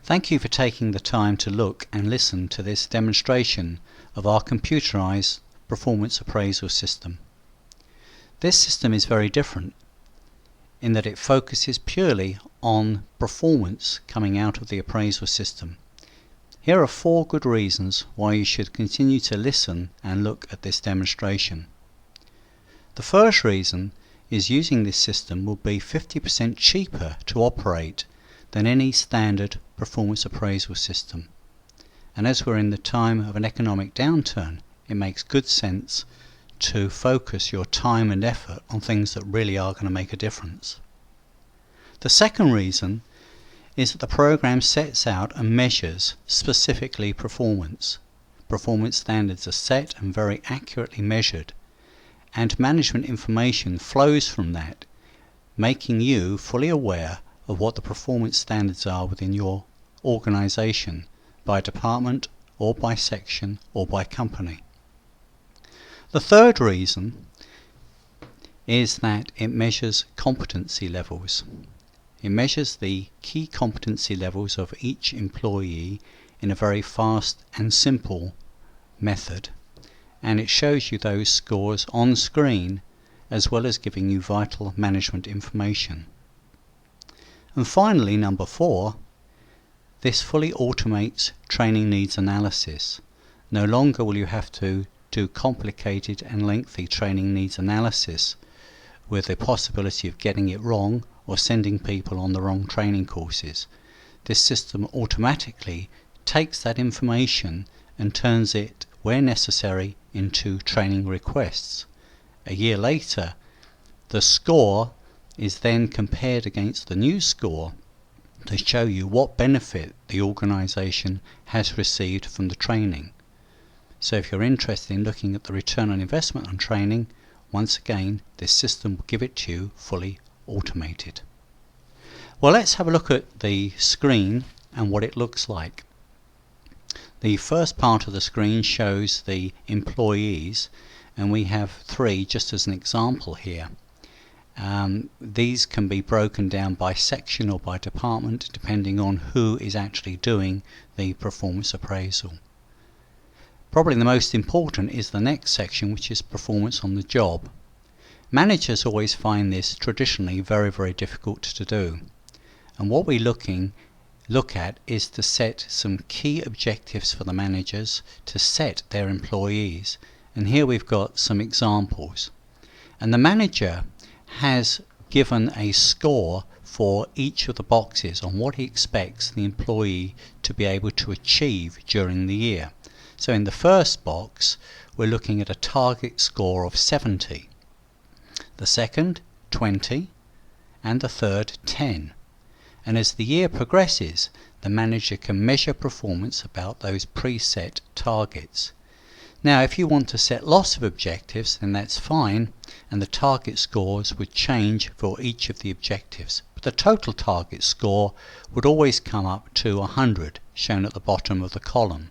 Thank you for taking the time to look and listen to this demonstration of our computerized performance appraisal system. This system is very different in that it focuses purely on performance coming out of the appraisal system. Here are 4 good reasons why you should continue to listen and look at this demonstration. The first reason is using this system will be 50% cheaper to operate than any standard performance appraisal system. And as we're in the time of an economic downturn, it makes good sense to focus your time and effort on things that really are going to make a difference. The second reason is that the program sets out and measures specifically performance. Performance standards are set and very accurately measured, and management information flows from that, making you fully aware of what the performance standards are within your organization, by department or by section or by company. The third reason is that it measures competency levels. It measures the key competency levels of each employee in a very fast and simple method, and it shows you those scores on screen as well as giving you vital management information. And finally, number 4, this fully automates training needs analysis. No longer will you have to do complicated and lengthy training needs analysis with the possibility of getting it wrong or sending people on the wrong training courses. This system automatically takes that information and turns it, where necessary, into training requests. A year later, the score is then compared against the new score to show you what benefit the organization has received from the training. So if you're interested in looking at the return on investment on training, once again, this system will give it to you fully automated. Well, let's have a look at the screen and what it looks like. The first part of the screen shows the employees, and we have 3 just as an example here. These can be broken down by section or by department depending on who is actually doing the performance appraisal. Probably the most important is the next section, which is performance on the job. Managers always find this traditionally very, very difficult to do, and what we look at is to set some key objectives for the managers to set their employees, and here we've got some examples. And the manager has given a score for each of the boxes on what he expects the employee to be able to achieve during the year. So in the first box, we're looking at a target score of 70, the second 20, and the third 10. And as the year progresses, the manager can measure performance about those preset targets. Now, if you want to set lots of objectives, then that's fine, and the target scores would change for each of the objectives. But the total target score would always come up to 100, shown at the bottom of the column.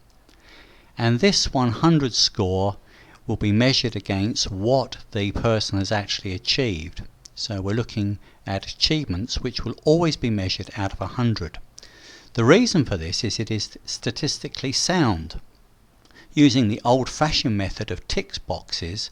And this 100 score will be measured against what the person has actually achieved. So we're looking at achievements which will always be measured out of 100. The reason for this is it is statistically sound. Using the old-fashioned method of tick boxes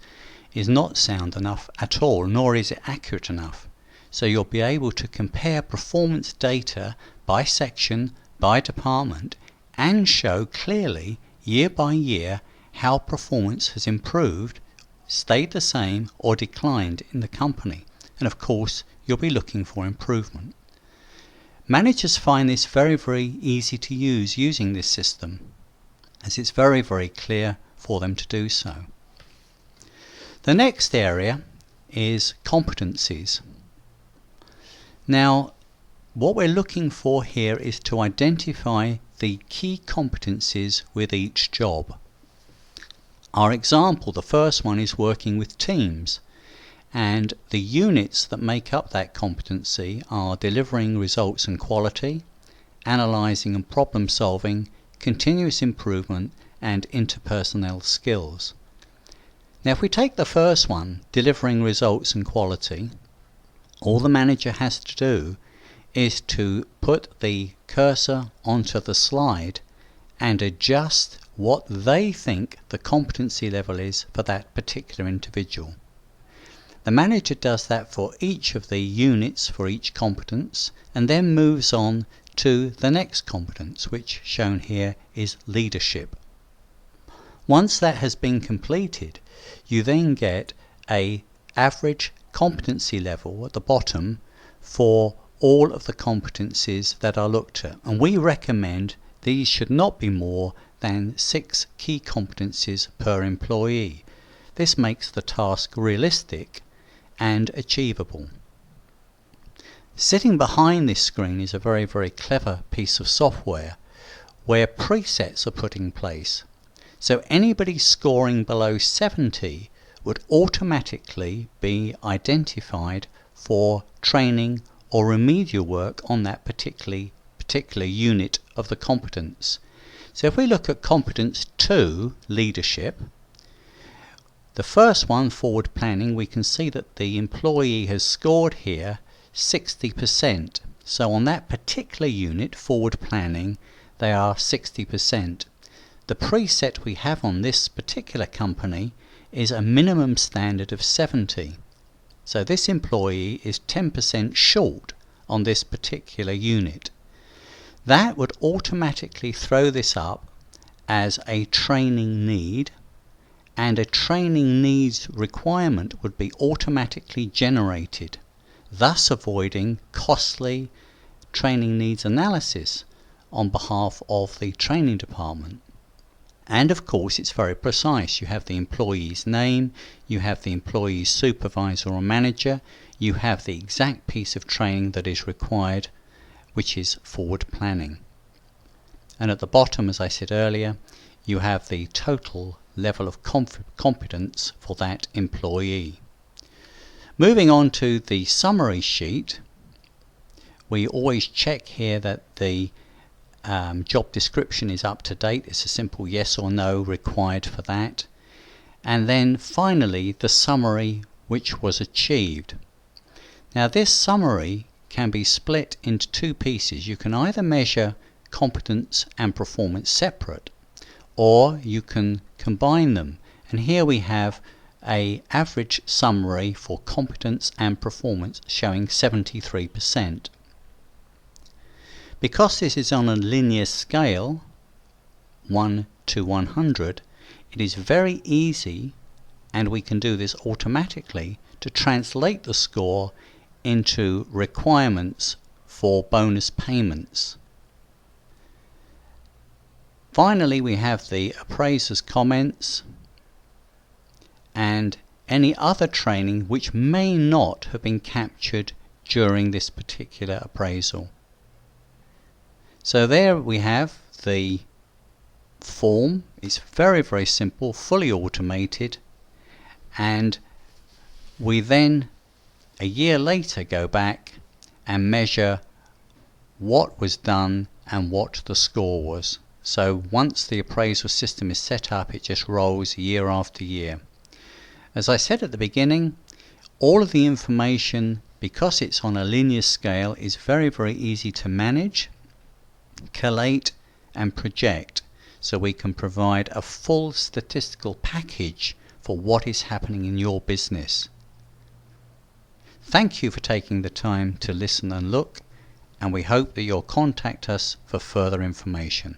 is not sound enough at all, nor is it accurate enough. So you'll be able to compare performance data by section, by department, and show clearly year by year how performance has improved, stayed the same, or declined in the company. And of course, you'll be looking for improvement. Managers find this very, very easy to use using this system, as it's very, very clear for them to do so. The next area is competencies. Now, what we're looking for here is to identify the key competencies with each job. Our example, the first one, is working with teams, and the units that make up that competency are delivering results and quality, analysing and problem solving, continuous improvement, and interpersonnel skills. Now, if we take the first one, delivering results and quality, all the manager has to do is to put the cursor onto the slide and adjust what they think the competency level is for that particular individual. The manager does that for each of the units for each competence and then moves on to the next competence, which shown here is leadership. Once that has been completed, you then get a average competency level at the bottom for all of the competencies that are looked at, and we recommend these should not be more than 6 key competencies per employee. This makes the task realistic and achievable. Sitting behind this screen is a very, very clever piece of software where presets are put in place. So anybody scoring below 70 would automatically be identified for training or remedial work on that particular unit of the competence. So if we look at competence 2, leadership, the first one, forward planning, we can see that the employee has scored here 60%. So on that particular unit, forward planning, they are 60%. The preset we have on this particular company is a minimum standard of 70. So this employee is 10% short on this particular unit. That would automatically throw this up as a training need, and a training needs requirement would be automatically generated, thus avoiding costly training needs analysis on behalf of the training department. And of course it's very precise. You have the employee's name, you have the employee's supervisor or manager, you have the exact piece of training that is required, which is forward planning. And at the bottom, as I said earlier, you have the total level of competence for that employee. Moving on to the summary sheet, we always check here that the job description is up to date. It's a simple yes or no required for that. And then finally the summary which was achieved. Now this summary can be split into 2 pieces. You can either measure competence and performance separate, or you can combine them. And here we have an average summary for competence and performance showing 73%. Because this is on a linear scale, 1 to 100, it is very easy, and we can do this automatically, to translate the score into requirements for bonus payments. Finally, we have the appraiser's comments and any other training which may not have been captured during this particular appraisal. So there we have the form. It's very, very simple, fully automated, and we then a year later go back and measure what was done and what the score was. So once the appraisal system is set up, it just rolls year after year. As I said at the beginning, all of the information, because it's on a linear scale, is very, very easy to manage, collate and project, so we can provide a full statistical package for what is happening in your business. Thank you for taking the time to listen and look, and we hope that you'll contact us for further information.